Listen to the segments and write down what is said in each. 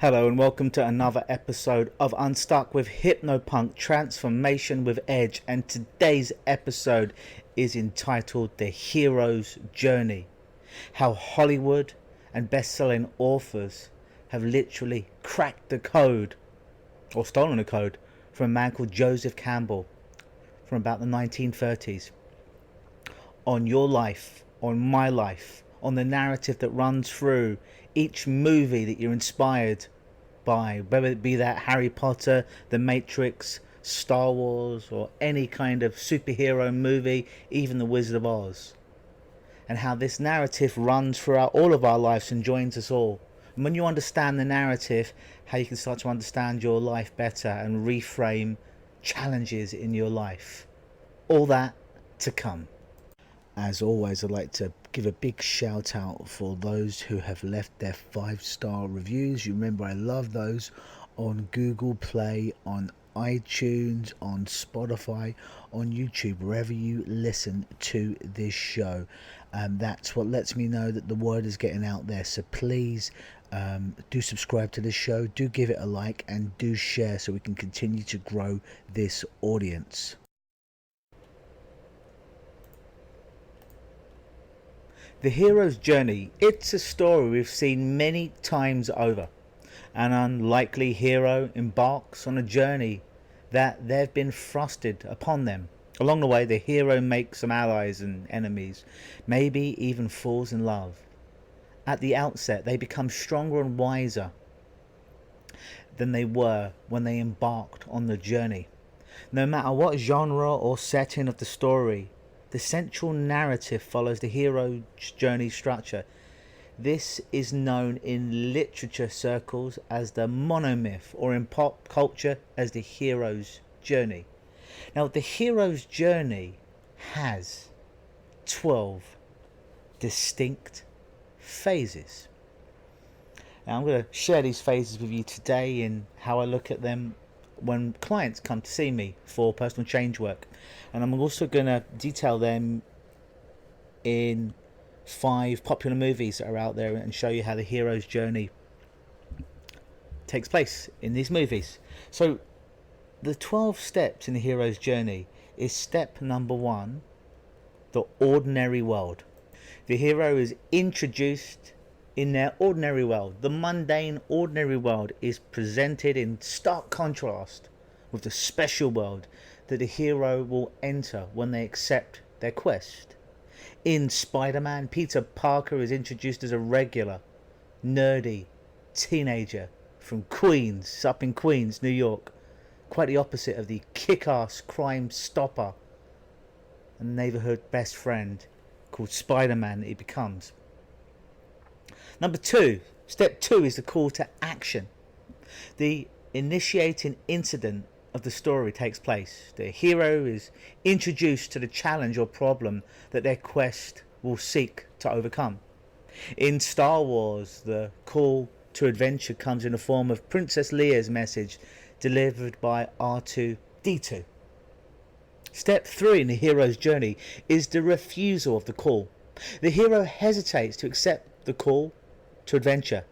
Hello and welcome to another episode of Unstuck with Hypnopunk, Transformation with Edge, and today's episode is entitled The Hero's Journey. How Hollywood and best-selling authors have literally cracked the code, or stolen the code, from a man called Joseph Campbell from about the 1930s. On your life, on my life, on the narrative that runs through each movie that you're inspired by, whether it be that Harry Potter, The Matrix, Star Wars, or any kind of superhero movie, even The Wizard of Oz. And how this narrative runs throughout all of our lives and joins us all. And when you understand the narrative, how you can start to understand your life better and reframe challenges in your life. All that to come. As always, I'd like to give a big shout out for those who have left their 5-star reviews. You remember I love those on Google Play, on iTunes, on Spotify, on YouTube, wherever you listen to this show. That's what lets me know that the word is getting out there. So please do subscribe to this show, do give it a like, and do share so we can continue to grow this audience. The hero's journey, it's a story we've seen many times over. An unlikely hero embarks on a journey that they've been thrusted upon them. Along the way, the hero makes some allies and enemies, maybe even falls in love. At the outset, they become stronger and wiser than they were when they embarked on the journey. No matter what genre or setting of the story, the central narrative follows the hero's journey structure. This is known in literature circles as the monomyth, or in pop culture as the hero's journey. Now, the hero's journey has 12 distinct phases. Now, I'm going to share these phases with you today in how I look at them when clients come to see me for personal change work, and I'm also going to detail them in 5 popular movies that are out there and show you how the hero's journey takes place in these movies. So the 12 steps in the hero's journey is step number 1, the ordinary world. The hero is introduced in their ordinary world. The mundane, ordinary world is presented in stark contrast with the special world that the hero will enter when they accept their quest. In Spider-Man, Peter Parker is introduced as a regular, nerdy teenager from Queens, up in Queens, New York. Quite the opposite of the kick-ass crime stopper and neighborhood best friend called Spider-Man that he becomes. Number 2, step 2 is the call to action. The initiating incident of the story takes place. The hero is introduced to the challenge or problem that their quest will seek to overcome. In Star Wars, the call to adventure comes in the form of Princess Leia's message delivered by R2-D2. Step 3 in the hero's journey is the refusal of the call. The hero hesitates to accept the call to adventure.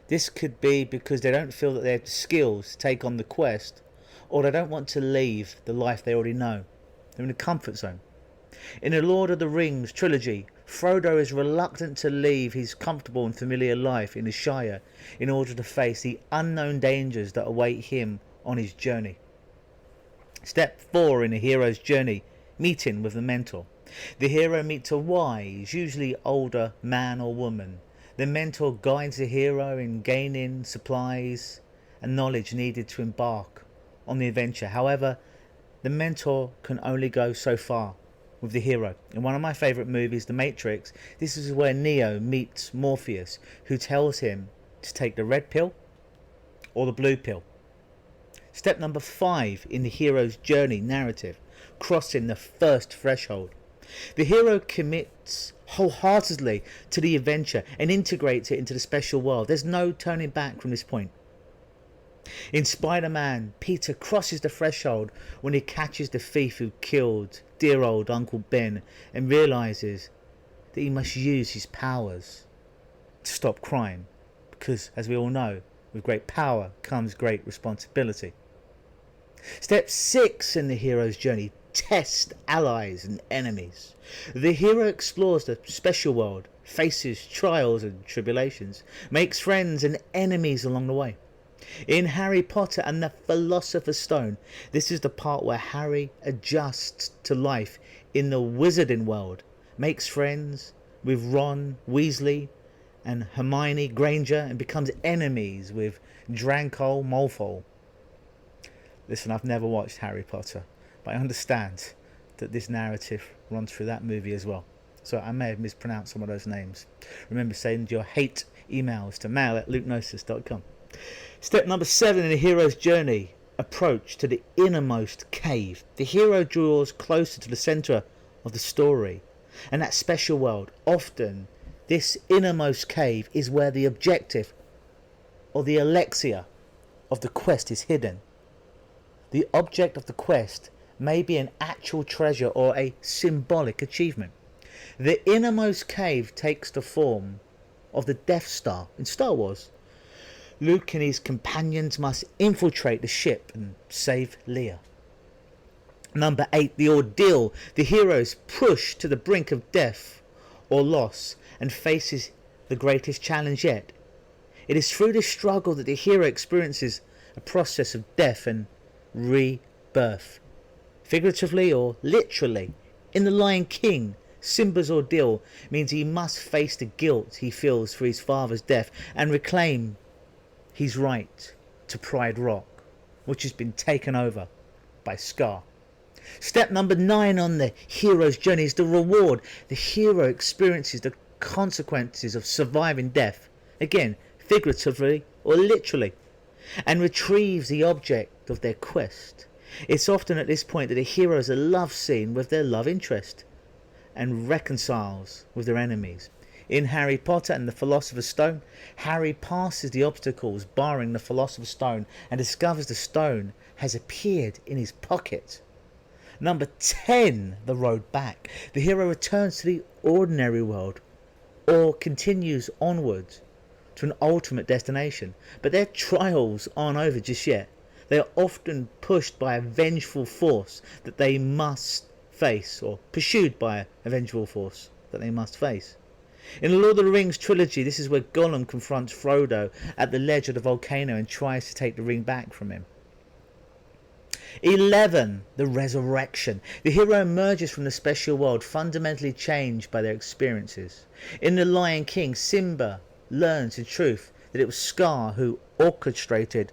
This could be because they don't feel that they have the skills to take on the quest, or they don't want to leave the life they already know. They're in a comfort zone. In the Lord of the Rings trilogy, Frodo is reluctant to leave his comfortable and familiar life in the Shire in order to face the unknown dangers that await him on his journey. Step 4 in the hero's journey, meeting with the mentor. The hero meets a wise, usually older man or woman. The mentor guides the hero in gaining supplies and knowledge needed to embark on the adventure. However, the mentor can only go so far with the hero. In one of my favourite movies, The Matrix, this is where Neo meets Morpheus, who tells him to take the red pill or the blue pill. Step number 5 in the hero's journey narrative, crossing the first threshold. The hero commits wholeheartedly to the adventure and integrates it into the special world. There's no turning back from this point. In Spider-Man, Peter crosses the threshold when he catches the thief who killed dear old Uncle Ben and realises that he must use his powers to stop crime, because, as we all know, with great power comes great responsibility. Step 6 in the hero's journey: test allies and enemies. The hero explores the special world, faces trials and tribulations, makes friends and enemies along the way. In Harry Potter and the Philosopher's Stone, this is the part where Harry adjusts to life in the wizarding world, makes friends with Ron Weasley and Hermione Granger, and becomes enemies with Draco Malfoy. Listen, I've never watched Harry Potter, but I understand that this narrative runs through that movie as well. So I may have mispronounced some of those names. Remember, send your hate emails to mail@LUKEenosis.com. Step number 7 in the hero's journey: approach to the innermost cave. The hero draws closer to the centre of the story and that special world. Often, this innermost cave is where the objective or the elixir of the quest is hidden. The object of the quest may be an actual treasure or a symbolic achievement. The innermost cave takes the form of the Death Star in Star Wars. Luke and his companions must infiltrate the ship and save Leia. Number 8, the ordeal. The hero is pushed to the brink of death or loss and faces the greatest challenge yet. It is through this struggle that the hero experiences a process of death and rebirth. Figuratively or literally, in The Lion King, Simba's ordeal means he must face the guilt he feels for his father's death and reclaim his right to Pride Rock, which has been taken over by Scar. Step number 9 on the hero's journey is the reward. The hero experiences the consequences of surviving death, again figuratively or literally, and retrieves the object of their quest. It's often at this point that the hero has a love scene with their love interest and reconciles with their enemies. In Harry Potter and the Philosopher's Stone, Harry passes the obstacles barring the Philosopher's Stone and discovers the stone has appeared in his pocket. Number 10, the road back. The hero returns to the ordinary world or continues onwards to an ultimate destination, but their trials aren't over just yet. They are often pushed by a vengeful force that they must face, or pursued by a vengeful force that they must face. In the Lord of the Rings trilogy, this is where Gollum confronts Frodo at the ledge of the volcano and tries to take the ring back from him. 11, the resurrection. The hero emerges from the special world fundamentally changed by their experiences. In The Lion King, Simba learns the truth that it was Scar who orchestrated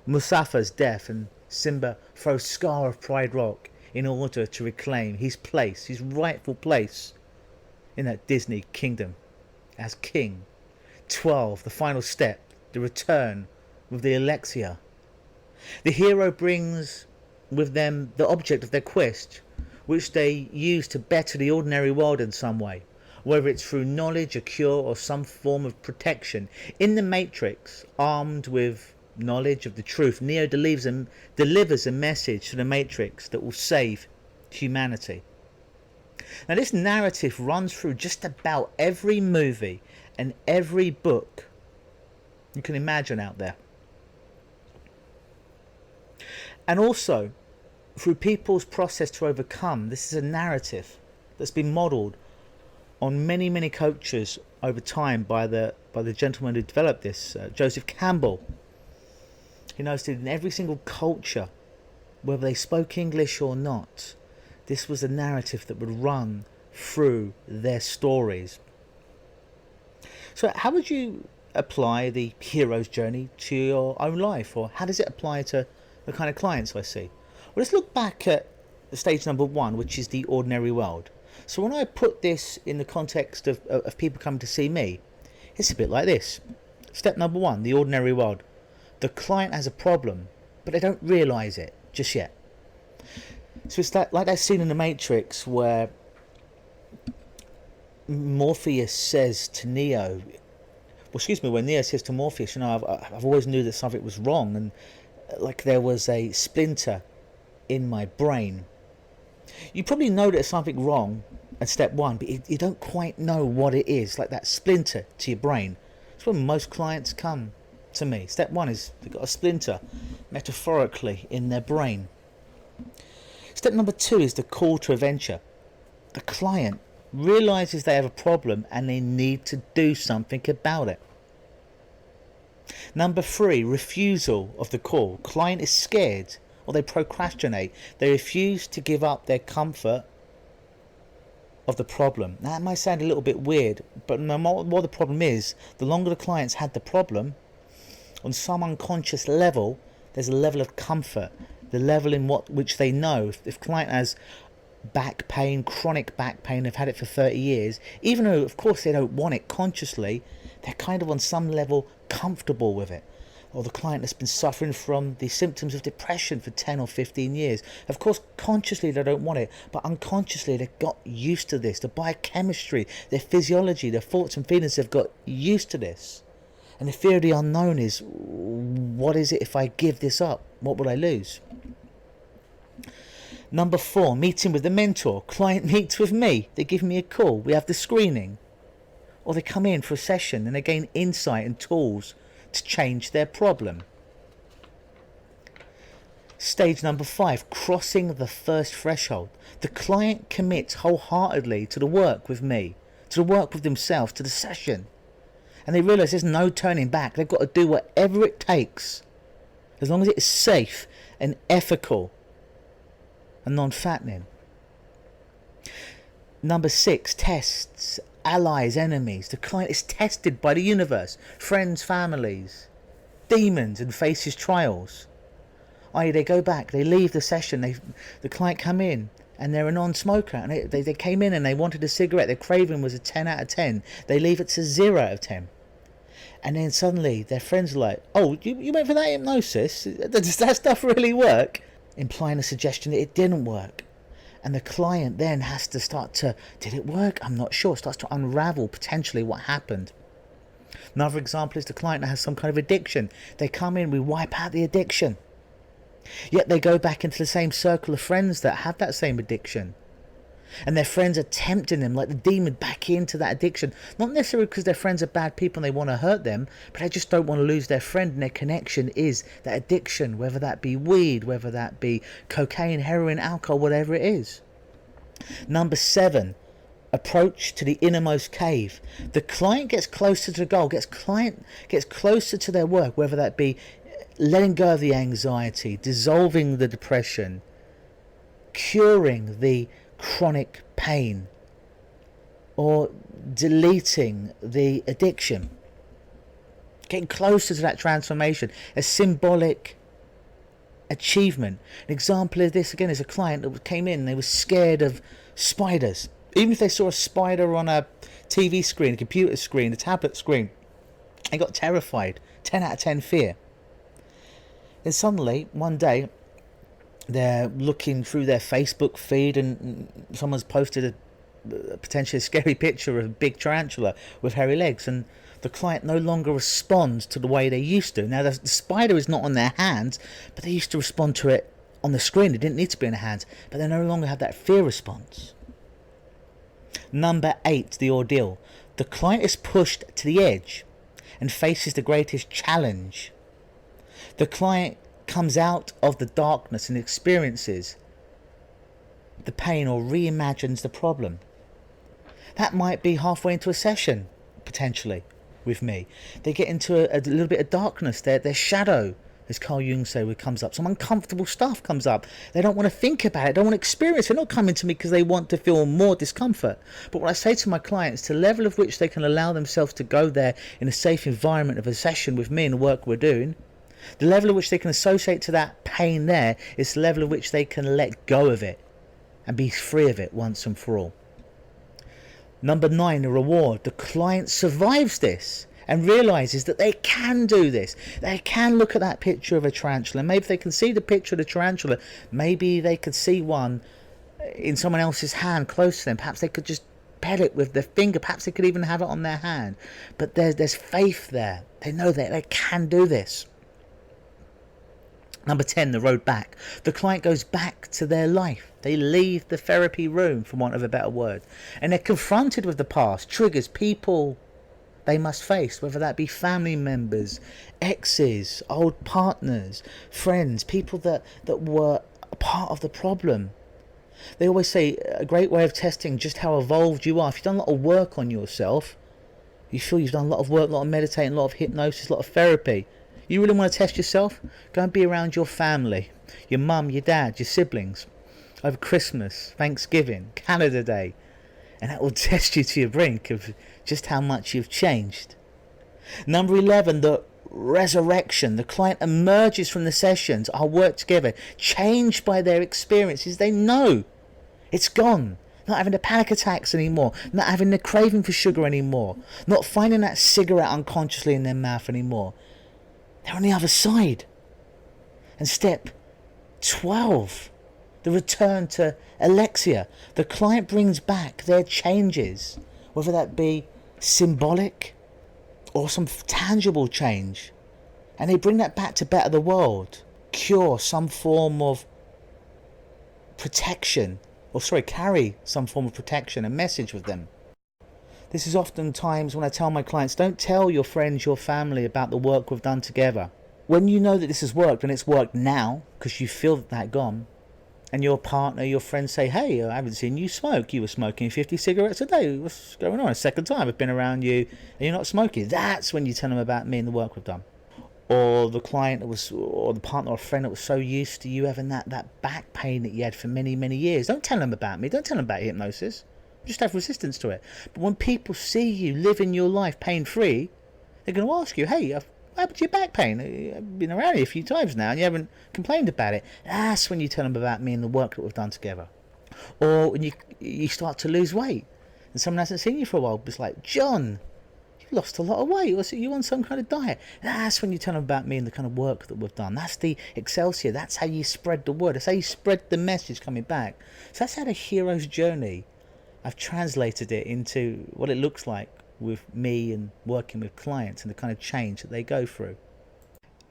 Mustafa's death, and Simba throws Scar of Pride Rock in order to reclaim his place, his rightful place in that Disney kingdom as king. 12, the final step, the return with the elixir. The hero brings with them the object of their quest, which they use to better the ordinary world in some way, whether it's through knowledge, a cure, or some form of protection. In the Matrix, armed with knowledge of the truth, Neo delivers a message to the Matrix that will save humanity. Now, this narrative runs through just about every movie and every book you can imagine out there. And also, through people's process to overcome, this is a narrative that's been modelled on many, many coaches over time by the gentleman who developed this, Joseph Campbell. He noticed that in every single culture, whether they spoke English or not, this was a narrative that would run through their stories. So how would you apply the hero's journey to your own life, or how does it apply to the kind of clients I see? Well, let's look back at the stage number 1, which is the ordinary world. So when I put this in the context of people coming to see me, it's a bit like this. Step number 1, the ordinary world. The client has a problem, but they don't realise it just yet. So it's like that scene in the Matrix where Morpheus says to Neo, when Neo says to Morpheus, I've always knew that something was wrong, and like there was a splinter in my brain. You probably know that there's something wrong at step 1, but you don't quite know what it is, like that splinter to your brain. That's when most clients come to me. Step one is they've got a splinter, metaphorically, in their brain. Step number two is the call to adventure. The client realizes they have a problem and they need to do something about it. Number three, refusal of the call. Client is scared or they procrastinate. They refuse to give up their comfort of the problem. Now, that might sound a little bit weird, but no matter what the problem is, the longer the client's had the problem, on some unconscious level, there's a level of comfort, the level in which they know. If client has back pain, chronic back pain, they've had it for 30 years, even though of course they don't want it consciously, they're kind of on some level comfortable with it. Or the client has been suffering from the symptoms of depression for 10 or 15 years. Of course, consciously they don't want it, but unconsciously they've got used to this. The biochemistry, their physiology, their thoughts and feelings have got used to this. And the fear of the unknown is, what is it if I give this up? What will I lose? Number four, meeting with the mentor. Client meets with me. They give me a call. We have the screening. Or they come in for a session and they gain insight and tools to change their problem. Stage number five, crossing the first threshold. The client commits wholeheartedly to the work with me, to the work with themselves, to the session. And they realise there's no turning back. They've got to do whatever it takes, as long as it is safe and ethical and non-fattening. Number six, tests. Allies, enemies. The client is tested by the universe, friends, families, demons, and faces trials. I.e., they go back, they leave the session, the client come in and they're a non-smoker, and they came in and they wanted a cigarette, their craving was a 10 out of 10, they leave it to 0 out of 10. And then suddenly their friends are like, oh, you went for that hypnosis? Does that stuff really work? Implying a suggestion that it didn't work. And the client then has to start to, did it work? I'm not sure. Starts to unravel potentially what happened. Another example is the client that has some kind of addiction. They come in, we wipe out the addiction. Yet they go back into the same circle of friends that have that same addiction. And their friends are tempting them like the demon back into that addiction. Not necessarily because their friends are bad people and they want to hurt them, but they just don't want to lose their friend, and their connection is that addiction, whether that be weed, whether that be cocaine, heroin, alcohol, whatever it is. Number seven, approach to the innermost cave. The client gets closer to the goal, gets closer to their work, whether that be letting go of the anxiety, dissolving the depression, curing the chronic pain, or deleting the addiction. Getting closer to that transformation, a symbolic achievement. An example of this again is a client that came in and they were scared of spiders. Even if they saw a spider on a TV screen, a computer screen, a tablet screen, they got terrified. 10 out of 10 fear. Then suddenly one day they're looking through their Facebook feed and someone's posted a potentially scary picture of a big tarantula with hairy legs, and the client no longer responds to the way they used to. Now the spider is not on their hands, but they used to respond to it on the screen. It didn't need to be in their hands, but they no longer have that fear response. Number 8, the ordeal. The client is pushed to the edge and faces the greatest challenge. The client comes out of the darkness and experiences the pain or reimagines the problem. That might be halfway into a session, potentially, with me. They get into a little bit of darkness. Their shadow, as Carl Jung said, comes up. Some uncomfortable stuff comes up. They don't want to think about it. They don't want to experience it. They're not coming to me because they want to feel more discomfort. But what I say to my clients, to the level of which they can allow themselves to go there in a safe environment of a session with me and the work we're doing, the level at which they can associate to that pain there is the level at which they can let go of it and be free of it once and for all. Number 9, the reward. The client survives this and realizes that they can do this. They can look at that picture of a tarantula. Maybe if they can see the picture of the tarantula, maybe they could see one in someone else's hand close to them. Perhaps they could just pet it with their finger. Perhaps they could even have it on their hand. But there's faith there. They know that they can do this. Number 10, the road back. The client goes back to their life. They leave the therapy room, for want of a better word. And they're confronted with the past, triggers, people they must face, whether that be family members, exes, old partners, friends, people that were a part of the problem. They always say a great way of testing just how evolved you are, if you've done a lot of work on yourself, you feel you've done a lot of work, a lot of meditating, a lot of hypnosis, a lot of therapy, you really want to test yourself, go and be around your family, your mum, your dad, your siblings, over Christmas, Thanksgiving, Canada Day, and that will test you to your brink of just how much you've changed. Number 11, the resurrection. The client emerges from the sessions, our work together, changed by their experiences. They know it's gone. Not having the panic attacks anymore, not having the craving for sugar anymore, not finding that cigarette unconsciously in their mouth anymore. They're on the other side. And step 12, the return to Alexia. The client brings back their changes, whether that be symbolic or some tangible change, and they bring that back to better the world, cure some form of protection, carry some form of protection, a message with them. This is often times when I tell my clients, don't tell your friends, your family about the work we've done together. When you know that this has worked, and it's worked now, because you feel that gone, and your partner, your friends say, hey, I haven't seen you smoke. You were smoking 50 cigarettes a day. What's going on? A second time I've been around you and you're not smoking. That's when you tell them about me and the work we've done. Or the client or the partner or friend that was so used to you having that back pain that you had for many, many years. Don't tell them about me. Don't tell them about hypnosis. Just have resistance to it. But when people see you living your life pain-free, they're going to ask you, hey, what happened to your back pain? I've been around here a few times now and you haven't complained about it. That's when you tell them about me and the work that we've done together. Or when you start to lose weight and someone hasn't seen you for a while, but it's like, John, you lost a lot of weight. Was it you on some kind of diet? That's when you tell them about me and the kind of work that we've done. That's the Excelsior. That's how you spread the word. That's how you spread the message coming back. So that's how the hero's journey, I've translated it into what it looks like with me and working with clients and the kind of change that they go through.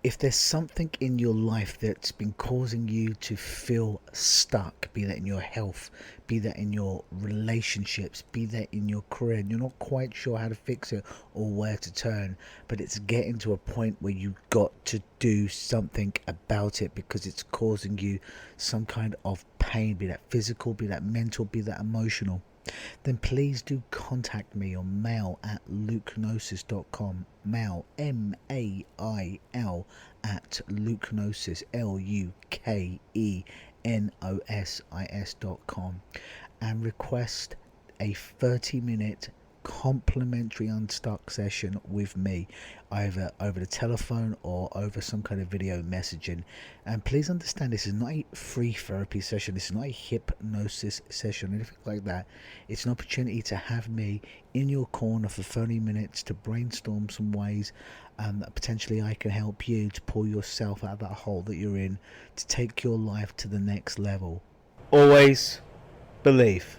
If there's something in your life that's been causing you to feel stuck, be that in your health, be that in your relationships, be that in your career, and you're not quite sure how to fix it or where to turn, but it's getting to a point where you've got to do something about it because it's causing you some kind of pain, be that physical, be that mental, be that emotional, then please do contact me on mail at LUKEenosis.com. Mail, M-A-I-L, at LUKEenosis, LUKENOSIS.com, and request a 30-minute complimentary Unstuck session with me, either over the telephone or over some kind of video messaging. And please understand, this is not a free therapy session, this is not a hypnosis session, anything like that. It's an opportunity to have me in your corner for 30 minutes to brainstorm some ways that potentially I can help you to pull yourself out of that hole that you're in, to take your life to the next level. Always believe.